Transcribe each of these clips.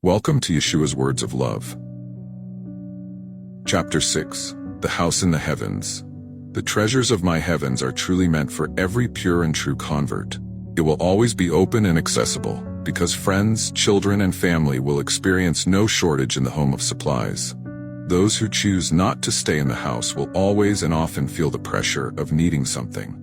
Welcome to Yeshua's Words of Love. Chapter 6. The House in the Heavens. The treasures of my heavens are truly meant for every pure and true convert. It will always be open and accessible, because friends, children, and family will experience no shortage in the home of supplies. Those who choose not to stay in the house will always and often feel the pressure of needing something.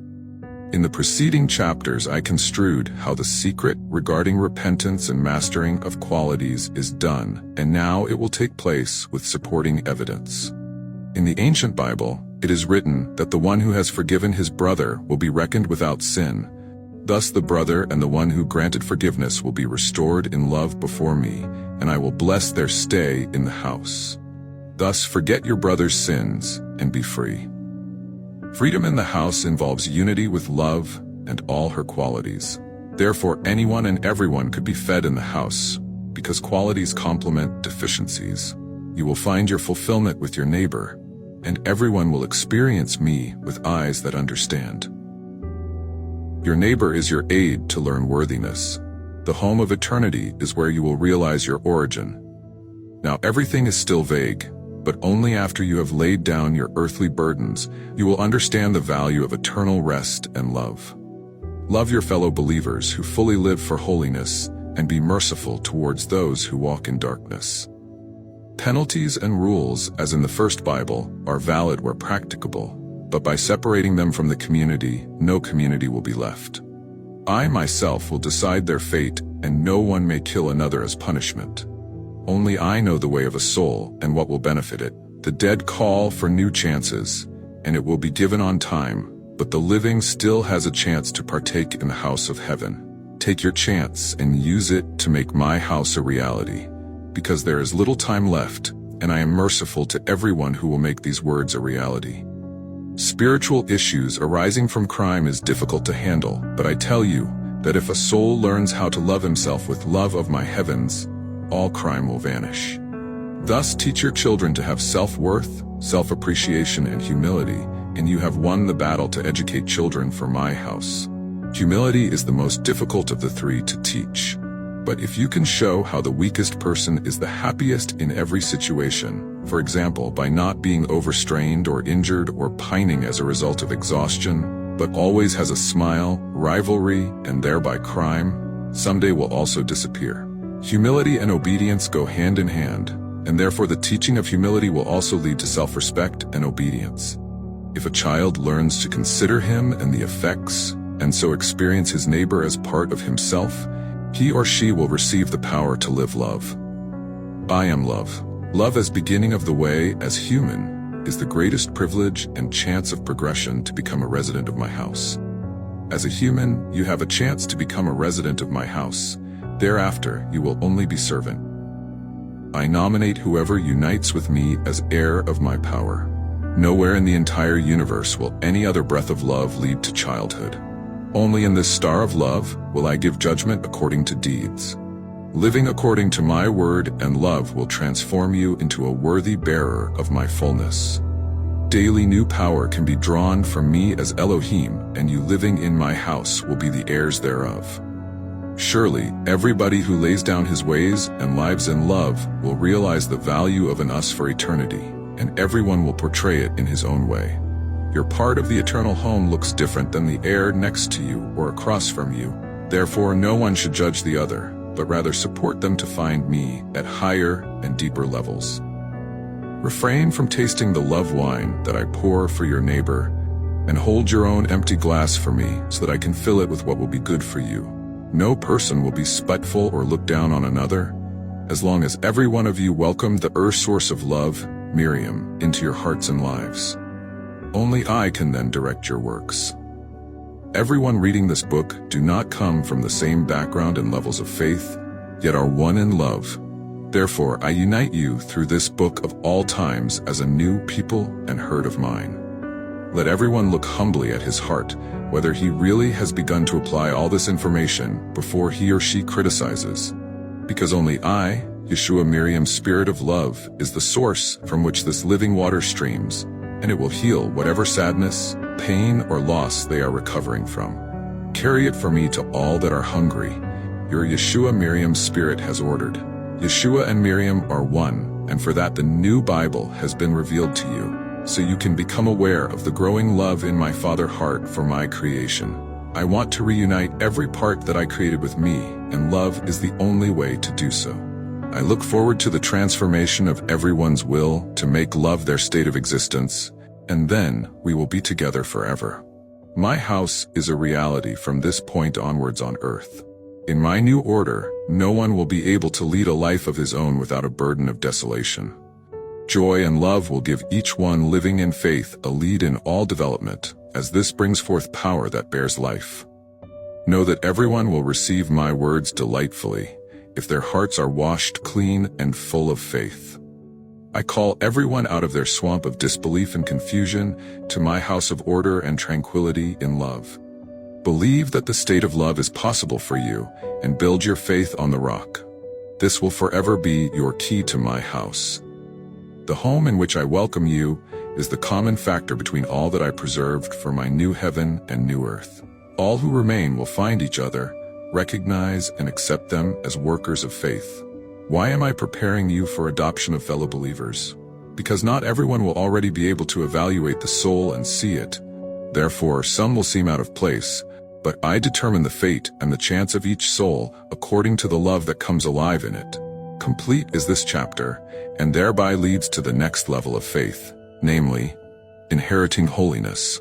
In the preceding chapters, I construed how the secret regarding repentance and mastering of qualities is done, and now it will take place with supporting evidence. In the ancient Bible, it is written that the one who has forgiven his brother will be reckoned without sin. Thus the brother and the one who granted forgiveness will be restored in love before me, and I will bless their stay in the house. Thus forget your brother's sins and be free. Freedom in the house involves unity with love and all her qualities. Therefore, anyone and everyone could be fed in the house, because qualities complement deficiencies. You will find your fulfillment with your neighbor, and everyone will experience me with eyes that understand. Your neighbor is your aid to learn worthiness. The home of eternity is where you will realize your origin. Now everything is still vague, but only after you have laid down your earthly burdens, you will understand the value of eternal rest and love. Love your fellow believers who fully live for holiness, and be merciful towards those who walk in darkness. Penalties and rules, as in the first Bible, are valid where practicable, but by separating them from the community, no community will be left. I myself will decide their fate, and no one may kill another as punishment. Only I know the way of a soul and what will benefit it. The dead call for new chances, and it will be given on time, but the living still has a chance to partake in the house of heaven. Take your chance and use it to make my house a reality, because there is little time left, and I am merciful to everyone who will make these words a reality. Spiritual issues arising from crime is difficult to handle, but I tell you that if a soul learns how to love himself with love of my heavens, all crime will vanish. Thus teach your children to have self-worth, self-appreciation, and humility, and you have won the battle to educate children for my house. Humility is the most difficult of the three to teach. But if you can show how the weakest person is the happiest in every situation, for example, by not being overstrained or injured or pining as a result of exhaustion, but always has a smile, rivalry, and thereby crime, someday will also disappear. Humility and obedience go hand in hand, and therefore the teaching of humility will also lead to self-respect and obedience. If a child learns to consider him and the effects, and so experience his neighbor as part of himself, he or she will receive the power to live love. I am love. Love as beginning of the way, as human, is the greatest privilege and chance of progression to become a resident of my house. As a human, you have a chance to become a resident of my house. Thereafter, you will only be servant. I nominate whoever unites with me as heir of my power. Nowhere in the entire universe will any other breath of love lead to childhood. Only in this star of love will I give judgment according to deeds. Living according to my word and love will transform you into a worthy bearer of my fullness. Daily new power can be drawn from me as Elohim, and you living in my house will be the heirs thereof. Surely, everybody who lays down his ways and lives in love will realize the value of an us for eternity, and everyone will portray it in his own way. Your part of the eternal home looks different than the heir next to you or across from you. Therefore, no one should judge the other, but rather support them to find me at higher and deeper levels. Refrain from tasting the love wine that I pour for your neighbor, and hold your own empty glass for me so that I can fill it with what will be good for you. No person will be spiteful or look down on another, as long as every one of you welcomed the source of love, Miriam, into your hearts and lives. Only I can then direct your works. Everyone reading this book do not come from the same background and levels of faith, yet are one in love. Therefore, I unite you through this book of all times as a new people and herd of mine. Let everyone look humbly at his heart, whether he really has begun to apply all this information before he or she criticizes. Because only I, Yeshua Miriam's spirit of love, is the source from which this living water streams, and it will heal whatever sadness, pain, or loss they are recovering from. Carry it for me to all that are hungry. Your Yeshua Miriam's spirit has ordered. Yeshua and Miriam are one, and for that the new Bible has been revealed to you, so you can become aware of the growing love in my Father heart for my creation. I want to reunite every part that I created with me, and love is the only way to do so. I look forward to the transformation of everyone's will to make love their state of existence, and then we will be together forever. My house is a reality from this point onwards on earth. In my new order, no one will be able to lead a life of his own without a burden of desolation. Joy and love will give each one living in faith a lead in all development, as this brings forth power that bears life. Know that everyone will receive my words delightfully, if their hearts are washed clean and full of faith. I call everyone out of their swamp of disbelief and confusion to my house of order and tranquility in love. Believe that the state of love is possible for you, and build your faith on the rock. This will forever be your key to my house. The home in which I welcome you is the common factor between all that I preserved for my new heaven and new earth. All who remain will find each other, recognize and accept them as workers of faith. Why am I preparing you for adoption of fellow believers? Because not everyone will already be able to evaluate the soul and see it. Therefore, some will seem out of place, but I determine the fate and the chance of each soul according to the love that comes alive in it. Complete is this chapter, and thereby leads to the next level of faith, namely, inheriting holiness.